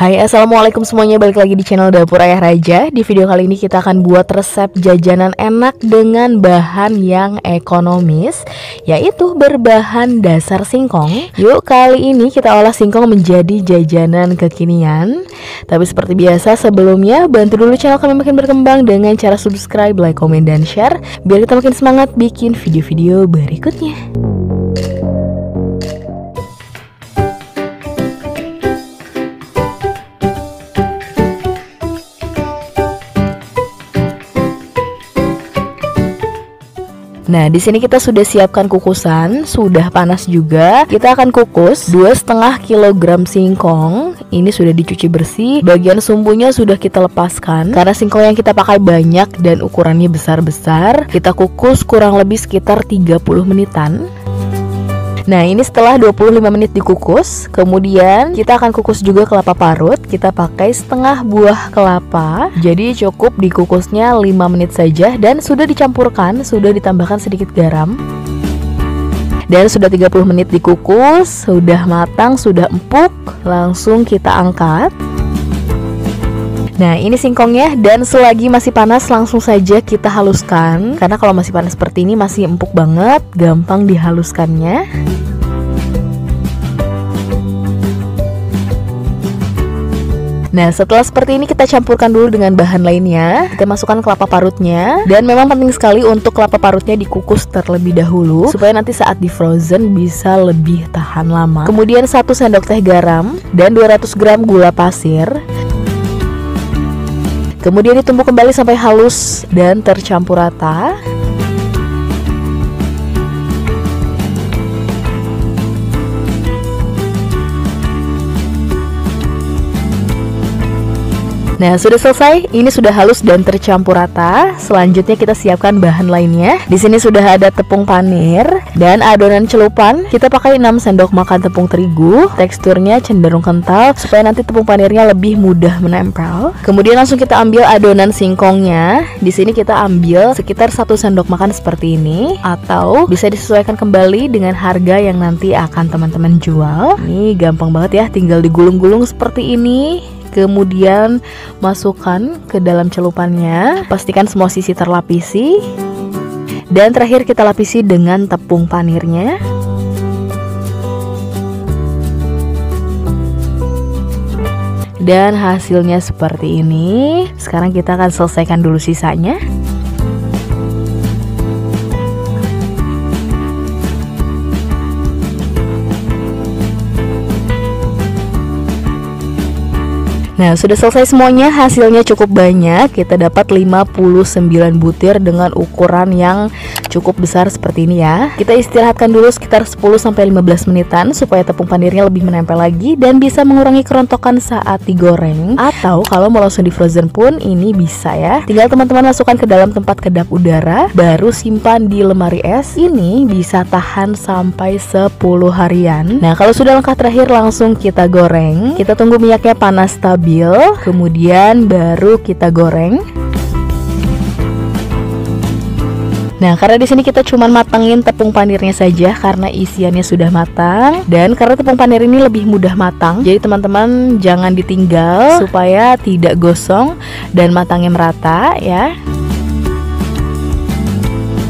Hai, assalamualaikum semuanya, balik lagi di channel Dapur Ayah Raja. Di video kali ini kita akan buat resep jajanan enak dengan bahan yang ekonomis, yaitu berbahan dasar singkong. Yuk, kali ini kita olah singkong menjadi jajanan kekinian. Tapi seperti biasa sebelumnya, bantu dulu channel kami makin berkembang dengan cara subscribe, like, komen, dan share, biar kita makin semangat bikin video-video berikutnya. Nah, di sini kita sudah siapkan kukusan, sudah panas juga. Kita akan kukus 2,5 kg singkong. Ini sudah dicuci bersih. Bagian sumbunya sudah kita lepaskan karena singkong yang kita pakai banyak dan ukurannya besar-besar. Kita kukus kurang lebih sekitar 30 menitan. Nah, ini setelah 25 menit dikukus, kemudian kita akan kukus juga kelapa parut. Kita pakai setengah buah kelapa. Jadi cukup dikukusnya 5 menit saja dan sudah dicampurkan, sudah ditambahkan sedikit garam. Dan sudah 30 menit dikukus, sudah matang, sudah empuk. Langsung kita angkat. Nah, ini singkongnya, dan selagi masih panas langsung saja kita haluskan. Karena kalau masih panas seperti ini masih empuk banget, gampang dihaluskannya. Nah, setelah seperti ini kita campurkan dulu dengan bahan lainnya. Kita masukkan kelapa parutnya. Dan memang penting sekali untuk kelapa parutnya dikukus terlebih dahulu supaya nanti saat di frozen bisa lebih tahan lama. Kemudian 1 sendok teh garam dan 200 gram gula pasir. Kemudian ditumbuk kembali sampai halus dan tercampur rata. Nah, sudah selesai. Ini sudah halus dan tercampur rata. Selanjutnya kita siapkan bahan lainnya. Di sini sudah ada tepung panir dan adonan celupan. Kita pakai 6 sendok makan tepung terigu. Teksturnya cenderung kental supaya nanti tepung panirnya lebih mudah menempel. Kemudian langsung kita ambil adonan singkongnya. Di sini kita ambil sekitar 1 sendok makan seperti ini, atau bisa disesuaikan kembali dengan harga yang nanti akan teman-teman jual. Ini gampang banget ya, tinggal digulung-gulung seperti ini. Kemudian masukkan ke dalam celupannya. Pastikan semua sisi terlapisi. Dan terakhir kita lapisi dengan tepung panirnya. Dan hasilnya seperti ini. Sekarang kita akan selesaikan dulu sisanya. Nah, sudah selesai semuanya, hasilnya cukup banyak. Kita dapat 59 butir dengan ukuran yang cukup besar seperti ini ya. Kita istirahatkan dulu sekitar 10-15 menitan supaya tepung panirnya lebih menempel lagi dan bisa mengurangi kerontokan saat digoreng. Atau kalau mau langsung di frozen pun ini bisa ya. Tinggal teman-teman masukkan ke dalam tempat kedap udara, baru simpan di lemari es. Ini bisa tahan sampai 10 harian. Nah, kalau sudah langkah terakhir langsung kita goreng. Kita tunggu minyaknya panas stabil. Kemudian baru kita goreng. Nah, karena di sini kita cuma matangin tepung panirnya saja karena isiannya sudah matang, dan karena tepung panir ini lebih mudah matang, jadi teman-teman jangan ditinggal supaya tidak gosong dan matangnya merata ya.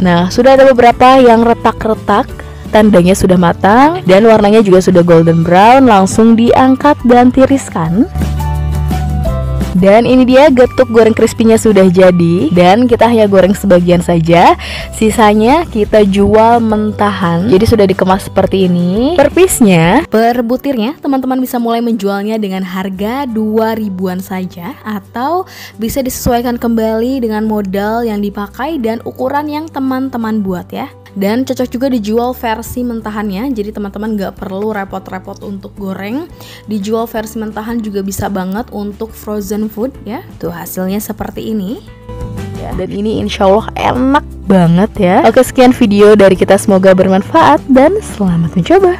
Nah, sudah ada beberapa yang retak-retak, tandanya sudah matang dan warnanya juga sudah golden brown. Langsung diangkat dan tiriskan. Dan ini dia getuk goreng crispy-nya sudah jadi. Dan kita hanya goreng sebagian saja, sisanya kita jual mentahan. Jadi sudah dikemas seperti ini. Per piece-nya, per butirnya teman-teman bisa mulai menjualnya dengan harga 2.000-an saja, atau bisa disesuaikan kembali dengan modal yang dipakai dan ukuran yang teman-teman buat ya. Dan cocok juga dijual versi mentahannya, jadi teman-teman gak perlu repot-repot untuk goreng. Dijual versi mentahan juga bisa banget untuk frozen food ya. Tuh hasilnya seperti ini ya. Dan ini insya Allah enak banget ya. Oke, sekian video dari kita, semoga bermanfaat dan selamat mencoba.